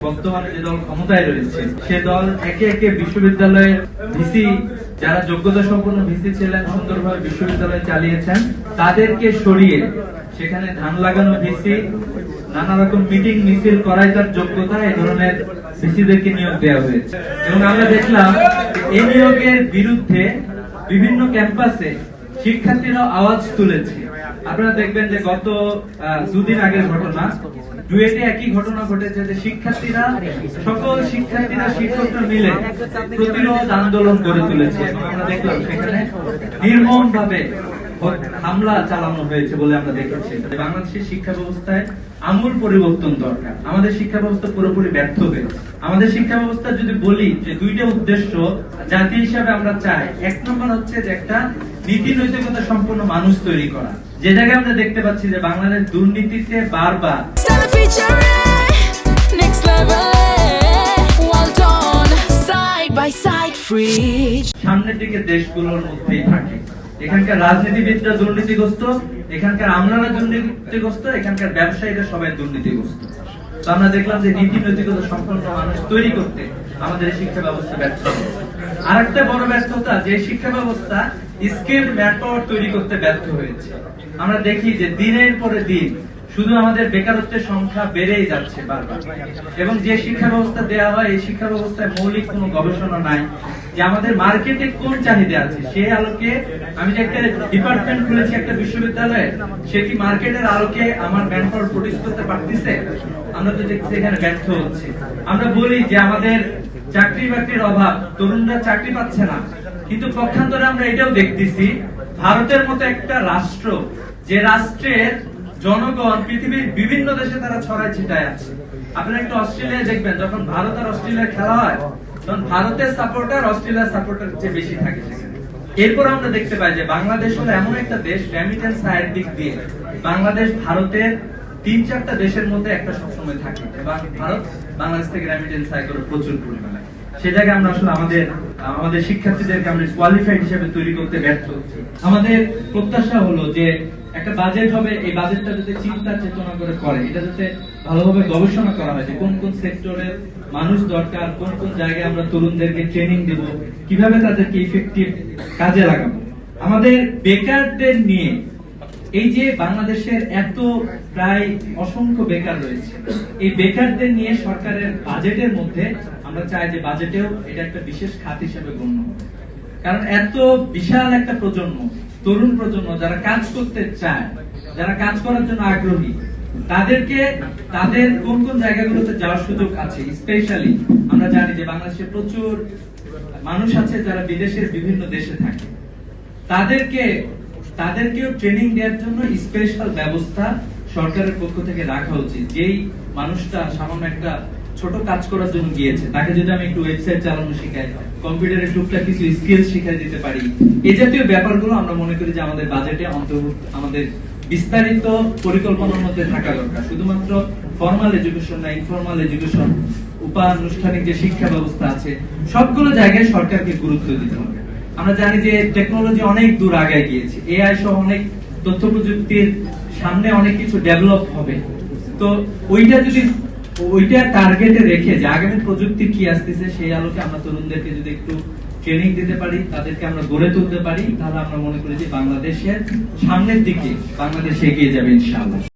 বর্তমানে যে দল ক্ষমতায় রয়েছে সে দল একে একে বিশ্ববিদ্যালয়ের ভিসি যারা যোগ্যতা সম্পন্ন ভিসি ছিলেন সুন্দরভাবে বিশ্ববিদ্যালয় চালিয়েছেন তাদেরকে সরিয়ে সেখানে ধান লাগানো ভিসি নানা রকম মিটিং মিছিল করাই তার যোগ্যতা এই ধরনের ভিসিদেরকে নিয়োগ দেওয়া হয়েছে এবং আমরা দেখলাম এই নিয়োগের বিরুদ্ধে বিভিন্ন ক্যাম্পাসে শিক্ষার্থীরা আওয়াজ তুলেছে। আপনারা দেখবেন যে গত দুদিন আগের ঘটনা ডুয়েটে একই ঘটনা ঘটেছে যে সকল শিক্ষার্থীরা শিক্ষকরা মিলে প্রতিরোধ আন্দোলন গড়ে তুলেছে এবং আমরা দেখলাম সেখানে নির্মম ভাবে হামলা চালানো হয়েছে বলে আমরা দেখেছি। বাংলাদেশের শিক্ষা ব্যবস্থায় আমূল পরিবর্তন দরকার। আমাদের শিক্ষা ব্যবস্থা পুরোপুরি ব্যর্থ হয়েছে। আমাদের শিক্ষা ব্যবস্থা যদি বলি যে দুইটা উদ্দেশ্য জাতি হিসাবে আমরা চাই, এক নম্বর হচ্ছে যে একটা নীতি নৈতিকতা সম্পন্ন মানুষ তৈরি করা, যে জায়গায় আমরা দেখতে পাচ্ছি যে বাংলাদেশ দুর্নীতিতে বারবার সামনের দিকে দেশগুলোর মধ্যেই থাকে। এখানকার রাজনীতিবিদরা দুর্নীতিগ্রস্ত, এখানকার আমলারা দুর্নীতিগ্রস্ত, এখানকার ব্যবসায়ীরা সবাই দুর্নীতিগ্রস্ত। তো আমরা দেখলাম যে নীতি নৈতিকতা সম্পন্ন মানুষ তৈরি করতে আমাদের শিক্ষা ব্যবস্থা ব্যর্থ। আরেকটা বড় ব্যর্থতা যে শিক্ষা ব্যবস্থা স্কিলড ম্যানপাওয়ার তৈরি করতে ব্যর্থ হয়েছে। আমরা দেখি যে দিনের পরে দিন শুধু আমাদের বেকারত্বের সংখ্যা বেড়েই যাচ্ছে বারবার, এবং যে শিক্ষা ব্যবস্থা দেওয়া হয় এই শিক্ষা ব্যবস্থায় মৌলিক কোনো গবেষণা নাই যে আমাদের মার্কেটে কোন চাহিদা আছে সেই আলোকে আমি যে একটা ডিপার্টমেন্ট খুলেছি একটা বিশ্ববিদ্যালয়ে, সে কি মার্কেটের আলোকে আমার ম্যানপাওয়ার প্রডিউস করতে পারতেছে? আমরা তো দেখছি এখানে ব্যর্থ হচ্ছে। আমরা বলি যে আমাদের চাকরি বাকরির অভাব, তরুণরা চাকরি পাচ্ছে না, কিন্তু পক্ষান্তরে আমরা এটাও দেখতেছি ভারতের মতো একটা রাষ্ট্র, যে রাষ্ট্রের জনগণ পৃথিবীর বিভিন্ন দেশে তারা ছড়ায় ছিটায় আছে। আপনারা একটু অস্ট্রেলিয়া দেখবেন, যখন ভারত আর অস্ট্রেলিয়ার খেলা হয় তখন ভারতের সাপোর্টার অস্ট্রেলিয়ার সাপোর্টার চেয়ে বেশি থাকে সেখানে। এরপর আমরা দেখতে পাই যে বাংলাদেশ হলো এমন একটা দেশ, রেমিটেন্স আয়ের দিক দিয়ে বাংলাদেশ ভারতের ৩-৪টা দেশের মধ্যে একটা সবসময় থাকে এবং ভারত বাংলাদেশ থেকে রেমিটেন্স আয় করে প্রচুর পরিমাণে। সে জায়গায় আমরা আসলে আমাদের শিক্ষার্থীদেরকে আমরা কোয়ালিফাইড হিসেবে তৈরি করতে ব্যর্থ হচ্ছি। আমাদের প্রত্যাশা হলো যে একটা বাজেট হবে, এই বাজেটটা যাতে চিন্তা চেতনা করে এটা যাতে ভালোভাবে গবেষণা করা হয় যে কোন কোন সেক্টরের মানুষ দরকার, কোন কোন জায়গায় আমরা তরুণদেরকে ট্রেনিং দেব, কিভাবে তাদেরকে ইফেক্টিভ কাজে লাগাবো। আমাদের বেকারদের নিয়ে, এই যে বাংলাদেশের এত প্রায় অসংখ্য বেকার রয়েছে, এই বেকারদের নিয়ে সরকারের বাজেটের মধ্যে আমরা চাই যে বাজেটেও এটা একটা বিশেষ খাত হিসেবে গণ্য হবে। কারণ এত বিশাল একটা প্রজন্ম, তরুণ প্রজন্ম যারা কাজ করতে চায়, যারা কাজ করার জন্য আগ্রহী, তাদেরকে তাদের কোন কোন জায়গাগুলোতে যাওয়ার সুযোগ আছে। স্পেশালি আমরা জানি যে বাংলাদেশে প্রচুর মানুষ আছে যারা বিদেশের বিভিন্ন দেশে থাকে, তাদেরকেও ট্রেনিং দেওয়ার জন্য স্পেশাল ব্যবস্থা সরকারের পক্ষ থেকে রাখা উচিত। যেই মানুষটা সামান্য একটা ছোট কাজ করার জন্য গিয়েছে, তাকে যদি আমি একটু ওয়েবসাইট চালানো শিখাই, কম্পিউটারের টুকটাক কিছু স্কিল শিখাই দিতে পারি, এই জাতীয় ব্যাপারগুলো আমরা মনে করি যে আমাদের বাজেটে অন্তর্ভুক্ত, আমাদের বিস্তারিত পরিকল্পনার মধ্যে থাকা দরকার। শুধুমাত্র ফর্মাল এডুকেশন না, ইনফর্মাল এডুকেশন, উপানুষ্ঠানিক যে শিক্ষা ব্যবস্থা আছে, সবগুলো জায়গায় সরকারকে গুরুত্ব দিতে হবে। আমরা জানি যে টেকনোলজি অনেক দূর আগায় গিয়েছে, এআই সহ অনেক তথ্য প্রযুক্তির সামনে অনেক কিছু ডেভেলপ হবে। তো ওইটা টার্গেটে রেখে যে আগামী প্রযুক্তি কি আসতেছে সেই আলোকে আমরা তরুণদেরকে যদি একটু ট্রেনিং দিতে পারি, তাদেরকে আমরা গড়ে তুলতে পারি, তাহলে আমরা মনে করি যে বাংলাদেশের সামনের দিকে বাংলাদেশ এগিয়ে যাবে ইনশাআল্লাহ।